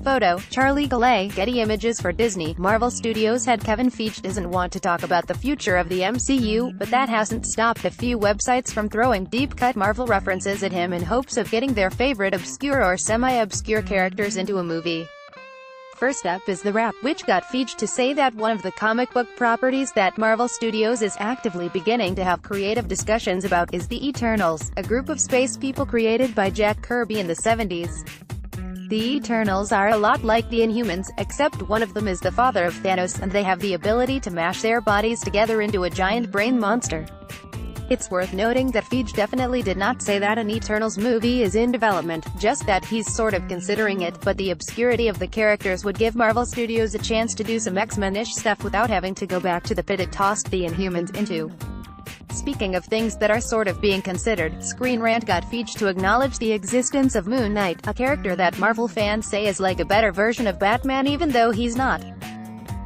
photo. Charlie Galley, Getty Images. For Disney, Marvel Studios head Kevin Feige doesn't want to talk about the future of the MCU, but that hasn't stopped a few websites from throwing deep-cut Marvel references at him in hopes of getting their favorite obscure or semi-obscure characters into a movie. First up is The Wrap, which got Feige to say that one of the comic book properties that Marvel Studios is actively beginning to have creative discussions about is the Eternals, a group of space people created by Jack Kirby in the 70s. The Eternals are a lot like the Inhumans, except one of them is the father of Thanos, and they have the ability to mash their bodies together into a giant brain monster. It's worth noting that Feige definitely did not say that an Eternals movie is in development, just that he's sort of considering it, but the obscurity of the characters would give Marvel Studios a chance to do some X-Men-ish stuff without having to go back to the pit it tossed the Inhumans into. Speaking of things that are sort of being considered, Screen Rant got Feige to acknowledge the existence of Moon Knight, a character that Marvel fans say is like a better version of Batman even though he's not.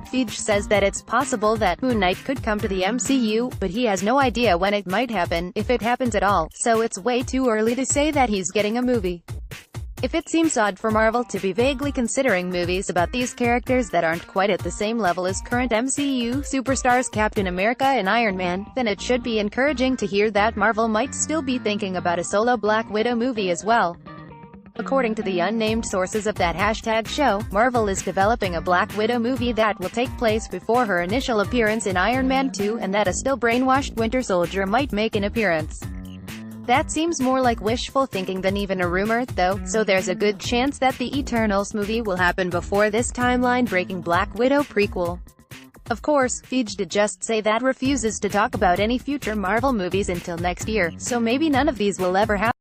Feige says that it's possible that Moon Knight could come to the MCU, but he has no idea when it might happen, if it happens at all, so it's way too early to say that he's getting a movie. If it seems odd for Marvel to be vaguely considering movies about these characters that aren't quite at the same level as current MCU superstars Captain America and Iron Man, then it should be encouraging to hear that Marvel might still be thinking about a solo Black Widow movie as well. According to the unnamed sources of that hashtag show, Marvel is developing a Black Widow movie that will take place before her initial appearance in Iron Man 2, and that a still brainwashed Winter Soldier might make an appearance. That seems more like wishful thinking than even a rumor, though, so there's a good chance that the Eternals movie will happen before this timeline-breaking Black Widow prequel. Of course, Feige did just say that refuses to talk about any future Marvel movies until next year, so maybe none of these will ever happen.